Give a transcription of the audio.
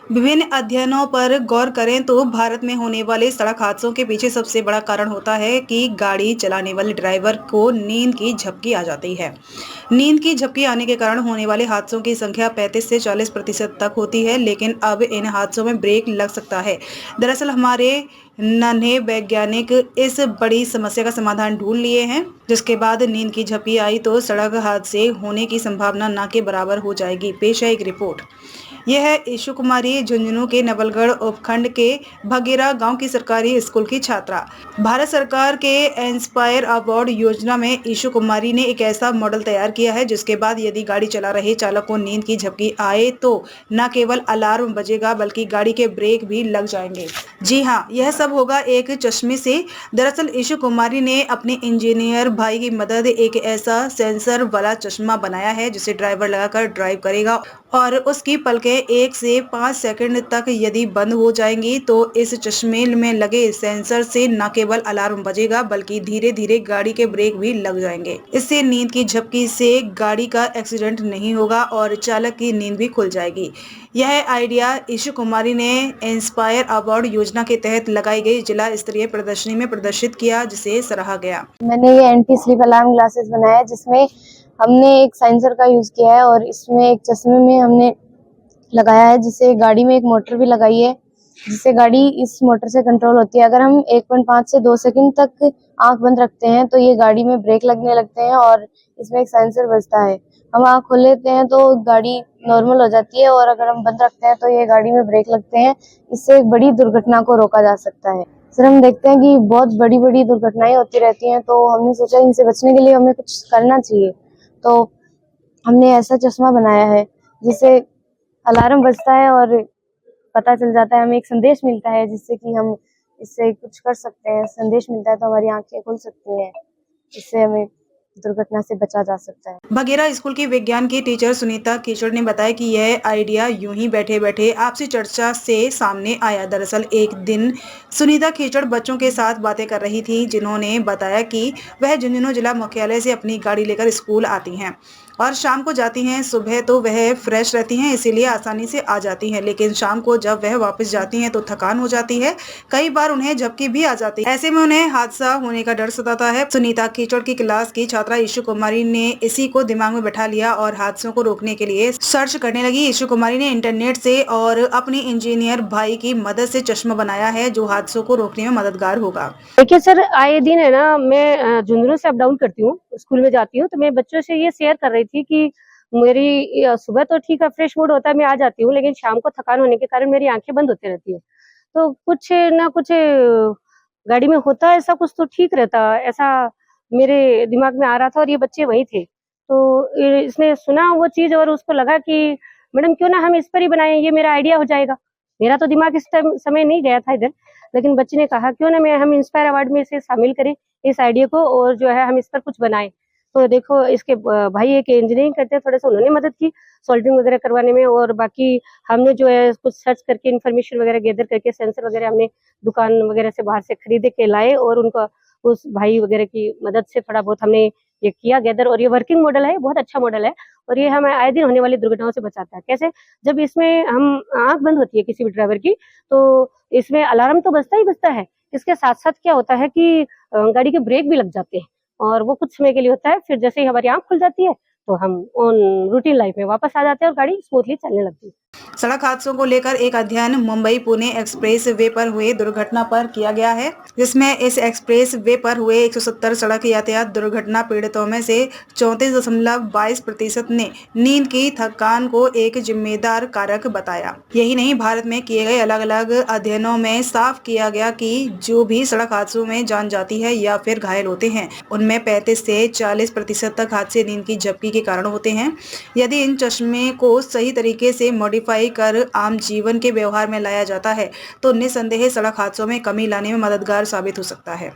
विभिन्न अध्ययनों पर गौर करें तो भारत में होने वाले सड़क हादसों के पीछे सबसे बड़ा कारण होता है कि गाड़ी चलाने वाले ड्राइवर को नींद की झपकी आ जाती है। नींद की झपकी आने के कारण होने वाले हादसों की संख्या 35 से 40% तक होती है, लेकिन अब इन हादसों में ब्रेक लग सकता है। दरअसल हमारे नन्हे वैज्ञानिक इस बड़ी समस्या का समाधान ढूंढ लिए हैं, जिसके बाद नींद की झपकी आई तो सड़क हादसे होने की संभावना न के बराबर हो जाएगी। पेश है एक रिपोर्ट। यह है ईशु कुमारी, झुंझुनू के नवलगढ़ उपखंड के भगेरा गांव की सरकारी स्कूल की छात्रा। भारत सरकार के इंस्पायर अवार्ड योजना में ईशु कुमारी ने एक ऐसा मॉडल तैयार किया है जिसके बाद यदि गाड़ी चला रहे चालक को नींद की झपकी आए तो न केवल अलार्म बजेगा बल्कि गाड़ी के ब्रेक भी लग जाएंगे। जी हाँ, यह सब होगा एक चश्मे से। दरअसल ईशु कुमारी ने अपने इंजीनियर भाई की मदद एक ऐसा सेंसर वाला चश्मा बनाया है जिसे ड्राइवर लगाकर ड्राइव करेगा और उसकी पलकें 1 से 5 सेकंड तक यदि बंद हो जाएंगी तो इस चश्मे में लगे सेंसर से न केवल अलार्म बजेगा बल्कि धीरे धीरे गाड़ी के ब्रेक भी लग जाएंगे। इससे नींद की झपकी से गाड़ी का एक्सीडेंट नहीं होगा और चालक की नींद भी खुल जाएगी। यह आइडिया ईशु कुमारी ने इंस्पायर अवार्ड योजना के तहत लगाई गई जिला स्तरीय प्रदर्शनी में प्रदर्शित किया, जिसे सराहा गया। मैंने ये एंटी स्लीप अलार्म ग्लासेस बनाया है जिसमें हमने एक सेंसर का यूज किया है और इसमें एक चश्मे में हमने लगाया है, जिससे गाड़ी में एक मोटर भी लगाई है जिससे गाड़ी इस मोटर से कंट्रोल होती है। अगर हम 1.5 से 2 सेकंड तक आंख बंद रखते हैं तो ये गाड़ी में ब्रेक लगने लगते हैं और इसमें एक सेंसर बजता है। हम आंख खोल लेते हैं तो गाड़ी नॉर्मल हो जाती है और अगर हम बंद रखते हैं तो ये गाड़ी में ब्रेक लगते हैं। इससे एक बड़ी दुर्घटना को रोका जा सकता है। सर, हम देखते हैं कि बहुत बड़ी बड़ी दुर्घटनाएं होती रहती हैं, तो हमने सोचा इनसे बचने के लिए हमें कुछ करना चाहिए। तो हमने ऐसा चश्मा बनाया है जिससे अलार्म बजता है और पता चल जाता है, हमें एक संदेश मिलता है जिससे कि हम इससे कुछ कर सकते हैं। संदेश मिलता है तो हमारी आंखें खुल सकती हैं, इससे हमें दुर्घटना से बचा जा सकता है। भगेरा स्कूल की विज्ञान की टीचर सुनीता कीचड़ ने बताया कि यह आइडिया यूं ही बैठे बैठे आपसी चर्चा से सामने आया। दरअसल एक दिन सुनीता कीचड़ बच्चों के साथ बातें कर रही थी, जिन्होंने बताया कि वह झुंझुनू जिला मुख्यालय से अपनी गाड़ी लेकर स्कूल आती हैं और शाम को जाती हैं। सुबह तो वह फ्रेश रहती हैं, इसीलिए आसानी से आ जाती हैं, लेकिन शाम को जब वह वापस जाती हैं तो थकान हो जाती है। कई बार उन्हें झपकी भी आ जाती है। ऐसे में उन्हें हादसा होने का डर सताता है। सुनीता कीचड़ की क्लास की छात्रा ईशु कुमारी ने इसी को दिमाग में बैठा लिया और हादसों को रोकने के लिए सर्च करने लगी। ईशु कुमारी ने इंटरनेट से और अपने इंजीनियर भाई की मदद से चश्मा बनाया है जो हादसों को रोकने में मददगार होगा। देखिए सर, आए दिन है ना, मैं झुंझुनू से अप डाउन करती हूँ, स्कूल में जाती हूँ, तो मैं बच्चों से ये शेयर कर रही थी कि मेरी सुबह तो ठीक है, फ्रेश मूड होता है, मैं आ जाती हूँ, लेकिन शाम को थकान होने के कारण मेरी आंखें बंद होती रहती है। तो कुछ ना कुछ गाड़ी में होता है, ऐसा कुछ तो ठीक रहता, ऐसा मेरे दिमाग में आ रहा था और ये बच्चे वही थे। तो इसने सुना वो चीज और उसको लगा कि मैडम क्यों ना हम इस पर ही बनाएं, ये मेरा आइडिया हो जाएगा। मेरा तो दिमाग इस टाइम समय नहीं गया था इधर, लेकिन बच्चे ने कहा क्यों ना हम इंस्पायर अवार्ड में इसे शामिल करें, इस आइडिया को, और जो है हम इस पर कुछ बनाएं। तो देखो, इसके भाई एक इंजीनियरिंग करते हैं, थोड़ा सा उन्होंने मदद की सोल्डरिंग वगैरह करवाने में, और बाकी हमने जो है कुछ सर्च करके इन्फॉर्मेशन वगैरह गैदर करके सेंसर वगैरह हमने दुकान वगैरह से बाहर से खरीद के लाए और उनका उस भाई वगैरह की मदद से थोड़ा बहुत हमने ये किया गैदर। और ये वर्किंग मॉडल है, बहुत अच्छा मॉडल है और ये हमें आए दिन होने वाली दुर्घटनाओं से बचाता है। कैसे? जब इसमें हम आंख बंद होती है किसी भी ड्राइवर की, तो इसमें अलार्म तो बजता ही बजता है, इसके साथ साथ क्या होता है कि गाड़ी के ब्रेक भी लग जाते हैं और वो कुछ समय के लिए होता है, फिर जैसे ही हमारी आंख खुल जाती है तो हम ऑन रूटीन लाइफ में वापस आ जाते हैं और गाड़ी स्मूथली चलने लगती है। सड़क हादसों को लेकर एक अध्ययन मुंबई पुणे एक्सप्रेस वे पर हुए दुर्घटना पर किया गया है, जिसमें इस एक्सप्रेस वे पर हुए 170 सड़क यातायात दुर्घटना पीड़ितों में से 34.22% ने नींद की थकान को एक जिम्मेदार कारक बताया। यही नहीं, भारत में किए गए अलग अलग अध्ययनों में साफ किया गया कि जो भी सड़क हादसों में जान जाती है या फिर घायल होते हैं, उनमें 35 से 40% तक हादसे नींद की झपकी के कारण होते हैं। यदि इन चश्मे को सही तरीके से मॉडिफाई कर आम जीवन के व्यवहार में लाया जाता है तो निस्संदेह सड़क हादसों में कमी लाने में मददगार साबित हो सकता है।